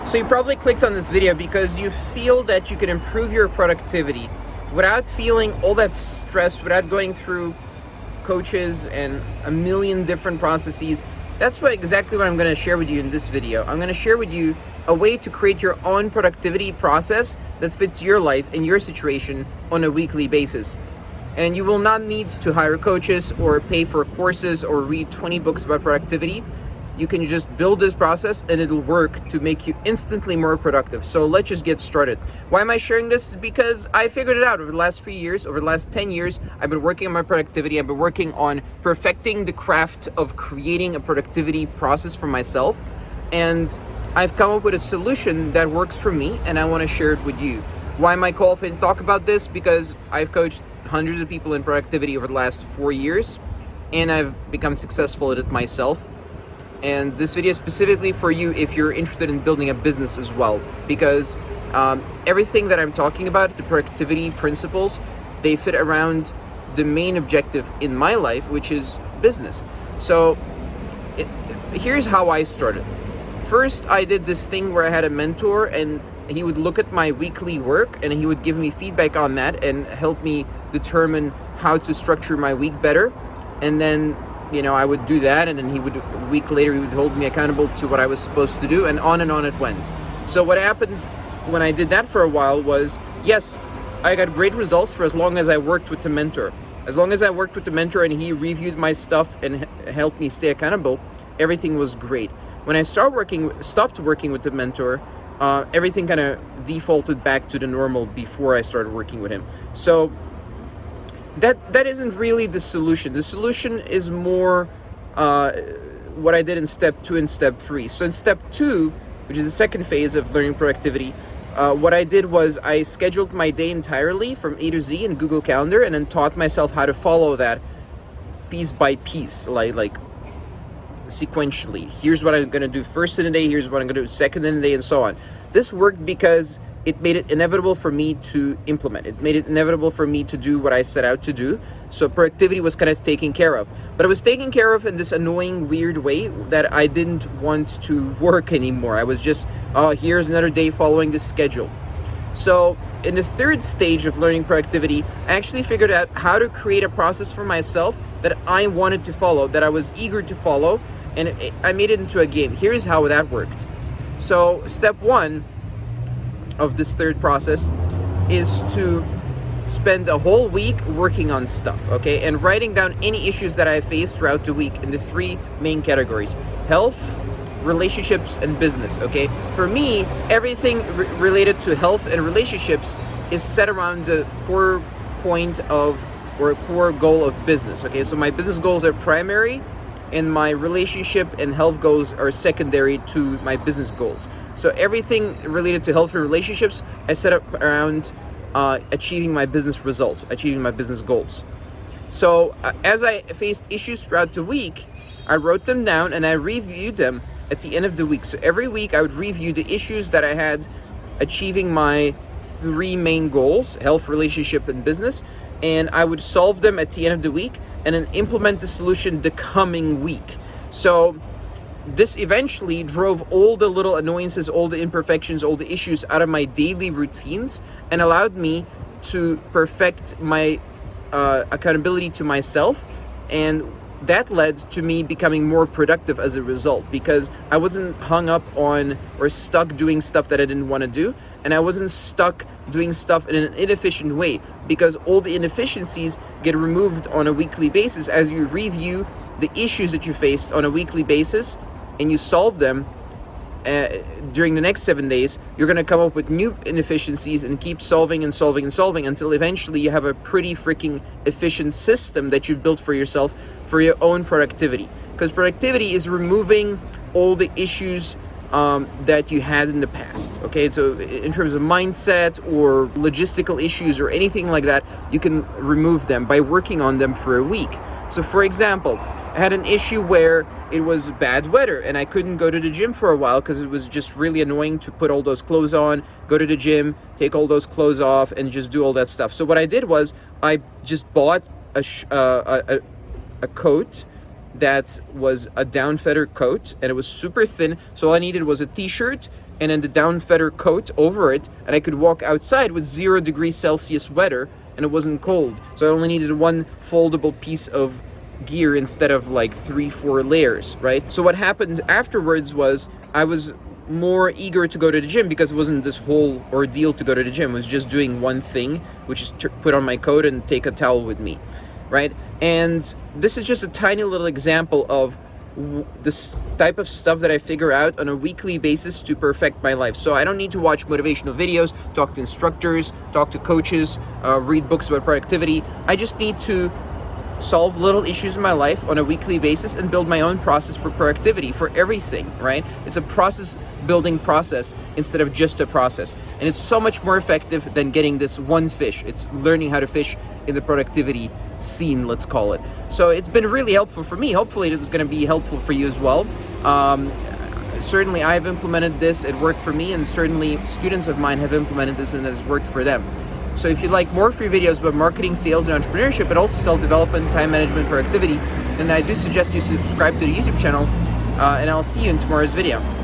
So you probably clicked on this video because you feel that you can improve your productivity without feeling all that stress, without going through coaches and a million different processes. That's exactly what I'm going to share with you in this video. I'm going to share with you a way to create your own productivity process that fits your life and your situation on a weekly basis. And you will not need to hire coaches or pay for courses or read 20 books about productivity. You can just build this process and it'll work to make you instantly more productive. So let's just get started. Why am I sharing this? Because I figured it out over the last few years, over the last 10 years. I've been working on my productivity. I've been working on perfecting the craft of creating a productivity process for myself. And I've come up with a solution that works for me and I want to share it with you. Why am I qualified to talk about this? Because I've coached hundreds of people in productivity over the last 4 years and I've become successful at it myself. And this video is specifically for you if you're interested in building a business as well, because everything that I'm talking about, the productivity principles, they fit around the main objective in my life, which is business. So here's how I started. First, I did this thing where I had a mentor and he would look at my weekly work and he would give me feedback on that and help me determine how to structure my week better. And then I would do that, and then a week later, he would hold me accountable to what I was supposed to do, and on it went. So what happened when I did that for a while was, yes, I got great results for as long as I worked with the mentor. As long as I worked with the mentor and he reviewed my stuff and helped me stay accountable, everything was great. When I stopped working with the mentor, everything kind of defaulted back to the normal before I started working with him. So that isn't really the solution. The solution is more what I did in step 2 and step 3. So in step 2, which is the second phase of learning productivity, what I did was I scheduled my day entirely from A to Z in Google Calendar and then taught myself how to follow that piece by piece, like sequentially. Here's what I'm going to do first in the day, here's what I'm going to do second in the day, and so on. This worked because it made it inevitable for me to implement. It made it inevitable for me to do what I set out to do. So productivity was kind of taken care of. But it was taken care of in this annoying, weird way that I didn't want to work anymore. I was just, here's another day following this schedule. So in the third stage of learning productivity, I actually figured out how to create a process for myself that I wanted to follow, that I was eager to follow, and I made it into a game. Here's how that worked. So step 1 of this third process is to spend a whole week working on stuff, okay, and writing down any issues that I faced throughout the week in the 3 main categories: health, relationships, and business. Okay, for me, everything related to health and relationships is set around the core point of, or a core goal of business. Okay, so my business goals are primary and my relationship and health goals are secondary to my business goals. So everything related to health and relationships I set up around achieving my business results, achieving my business goals. So as I faced issues throughout the week, I wrote them down and I reviewed them at the end of the week. So every week I would review the issues that I had achieving my 3 main goals: health, relationship, and business, and I would solve them at the end of the week and then implement the solution the coming week. So this eventually drove all the little annoyances, all the imperfections, all the issues out of my daily routines and allowed me to perfect my accountability to myself. And that led to me becoming more productive as a result, because I wasn't hung up on or stuck doing stuff that I didn't want to do, and I wasn't stuck doing stuff in an inefficient way, because all the inefficiencies get removed on a weekly basis as you review the issues that you faced on a weekly basis and you solve them. During the next 7 days, you're going to come up with new inefficiencies and keep solving and solving and solving until eventually you have a pretty freaking efficient system that you've built for yourself for your own productivity. Because productivity is removing all the issues that you had in the past. Okay, so in terms of mindset or logistical issues or anything like that, you can remove them by working on them for a week. So for example, I had an issue where it was bad weather and I couldn't go to the gym for a while because it was just really annoying to put all those clothes on, go to the gym, take all those clothes off, and just do all that stuff. So what I did was I just bought a coat that was a down feather coat, and it was super thin. So all I needed was a t-shirt and then the down feather coat over it, and I could walk outside with 0 degrees Celsius weather and it wasn't cold. So I only needed one foldable piece of gear instead of like 3-4 layers, right? So what happened afterwards was I was more eager to go to the gym because it wasn't this whole ordeal to go to the gym. It was just doing one thing, which is to put on my coat and take a towel with me, right? And this is just a tiny little example of this type of stuff that I figure out on a weekly basis to perfect my life. So I don't need to watch motivational videos, talk to instructors, talk to coaches, read books about productivity. I just need to solve little issues in my life on a weekly basis and build my own process for productivity for everything, right? It's a process building process instead of just a process. And it's so much more effective than getting this one fish. It's learning how to fish in the productivity scene, let's call it. So it's been really helpful for me. Hopefully it's going to be helpful for you as well. Certainly I've implemented this, it worked for me, and certainly students of mine have implemented this and it has worked for them. So if you'd like more free videos about marketing, sales, and entrepreneurship, but also self-development, time management, productivity, then I do suggest you subscribe to the YouTube channel, and I'll see you in tomorrow's video.